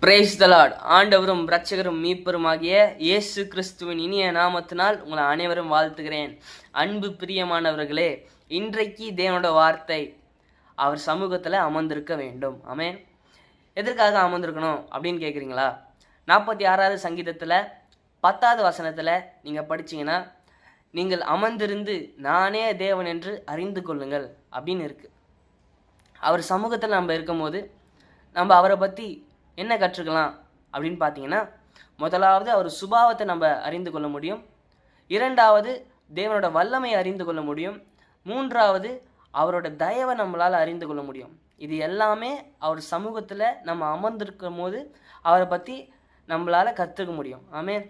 Praise the Lord. ஆண்டவரும் இரட்சகரும் மீட்பருமாகிய இயேசு கிறிஸ்துவின் இனிய நாமத்தினால் உங்களை அனைவரும் வாழ்த்துகிறேன். அன்பு பிரியமானவர்களே, இன்றைக்கு தேவனோட வார்த்தை அவர் சமூகத்தில் அமர்ந்திருக்க வேண்டும். ஆமென். எதற்காக அமர்ந்திருக்கணும் அப்படின்னு கேட்குறீங்களா? 46வது சங்கீதத்தில் 10வது வசனத்தில் நீங்கள் படிச்சீங்கன்னா, நீங்கள் அமர்ந்திருந்து நானே தேவன் என்று அறிந்து கொள்ளுங்கள் அப்படின்னு இருக்குது. அவர் சமூகத்தில் நம்ம இருக்கும்போது நம்ம அவரை பற்றி என்ன கற்றுக்கலாம் அப்படின்னு பார்த்தீங்கன்னா, முதலாவது அவர் சுபாவத்தை நம்ம அறிந்து கொள்ள முடியும். இரண்டாவது தேவனோட வல்லமையை அறிந்து கொள்ள முடியும். மூன்றாவது அவரோட தயவை நம்மளால் அறிந்து கொள்ள முடியும். இது எல்லாமே அவர் சமூகத்தில் நம்ம அமர்ந்திருக்கும் போது அவரை பற்றி நம்மளால் கற்றுக்க முடியும். ஆமென்.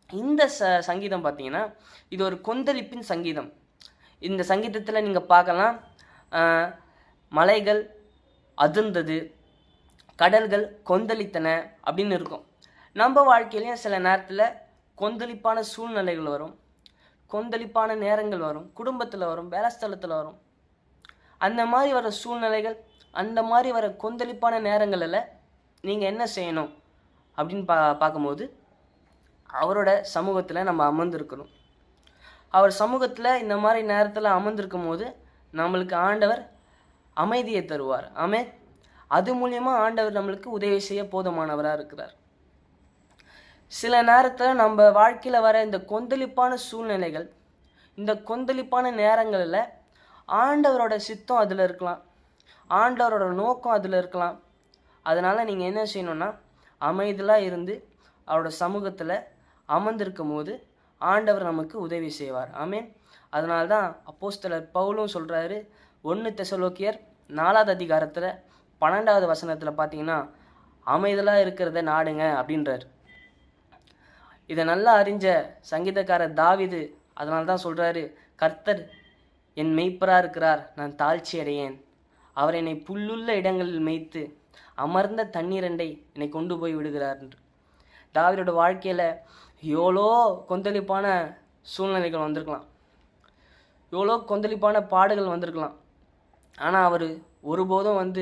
இந்த சங்கீதம் பார்த்தீங்கன்னா, இது ஒரு கொந்தளிப்பின் சங்கீதம். இந்த சங்கீதத்தில் நீங்கள் பார்க்கலாம், மலைகள் அதிர்ந்தது, கடல்கள் கொந்தளித்தன அப்படின்னு இருக்கும். நம்ம வாழ்க்கையிலையும் சில நேரத்தில் கொந்தளிப்பான சூழ்நிலைகள் வரும், கொந்தளிப்பான நேரங்கள் வரும், குடும்பத்தில் வரும், வேலை ஸ்தலத்தில் வரும். அந்த மாதிரி வர சூழ்நிலைகள், அந்த மாதிரி வர கொந்தளிப்பான நேரங்களில் நீங்கள் என்ன செய்யணும் அப்படின்னு பார்க்கும்போது, அவரோட சமூகத்தில் நம்ம அமர்ந்திருக்கணும். அவர் சமூகத்தில் இந்த மாதிரி நேரத்தில் அமர்ந்திருக்கும் போது நம்மளுக்கு ஆண்டவர் அமைதியை தருவார். ஆமென். அது மூலியமாக ஆண்டவர் நம்மளுக்கு உதவி செய்ய போதுமானவராக இருக்கிறார். சில நேரத்தில் நம்ம வாழ்க்கையில் வர இந்த கொந்தளிப்பான சூழ்நிலைகள், இந்த கொந்தளிப்பான நேரங்களில் ஆண்டவரோட சித்தம் அதில் இருக்கலாம், ஆண்டவரோட நோக்கம் அதில் இருக்கலாம். அதனால் நீங்கள் என்ன செய்யணும்னா, அமைதியாக இருந்து அவரோட சமூகத்தில் அமர்ந்திருக்கும் போது ஆண்டவர் நமக்கு உதவி செய்வார். ஆமென். அதனால தான் அப்போஸ்தலர் பவுலும் சொல்கிறாரு, 1 தெசலோனிக்கேயர் 4வது அதிகாரத்தில் 12வது வசனத்தில் பார்த்தீங்கன்னா, அமைதலாக இருக்கிறத நாடுங்க அப்படின்றார். இதை நல்லா அறிஞ்ச சங்கீதக்காரர் தாவீது அதனால தான் சொல்கிறாரு, கர்த்தர் என் மெய்ப்பராக இருக்கிறார், நான் தாழ்ச்சி அடையேன். அவர் என்னை புல்லுள்ள இடங்களில் மேய்த்து அமர்ந்த தண்ணீரண்டை என்னை கொண்டு போய் விடுகிறார் என்று. தாவீதோட வாழ்க்கையில் எவ்வளோ கொந்தளிப்பான சூழ்நிலைகள் வந்திருக்கலாம், எவ்வளோ கொந்தளிப்பான பாடுகள் வந்திருக்கலாம். ஆனால் அவர் ஒருபோதும்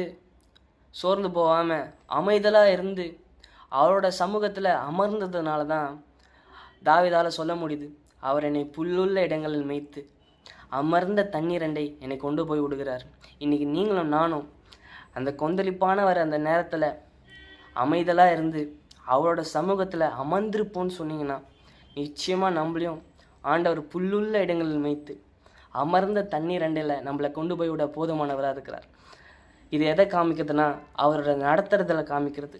சோர்ந்து போகாமல் அமைதலாக இருந்து அவரோட சமூகத்தில் அமர்ந்ததுனால தான் தாவீதால் சொல்ல முடியுது, அவர் என்னை புல்லுள்ள இடங்களில் மேய்த்து அமர்ந்த தண்ணீரண்டை என்னை கொண்டு போய் விடுகிறார். இன்றைக்கி நீங்களும் நானும் அந்த கொந்தளிப்பான வர அந்த நேரத்தில் அமைதலாக இருந்து அவரோட சமூகத்தில் அமர்ந்திருப்போன்னு சொன்னீங்கன்னா, நிச்சயமாக நம்மளையும் ஆண்டவர் புல்லுள்ள இடங்களில் மேய்த்து அமர்ந்த தண்ணீரண்டையில் நம்மளை கொண்டு போய் விட போதுமானவராக இருக்கிறார். இது எதை காமிக்கிறதுனா, அவரோட நடத்துறதில் காமிக்கிறது.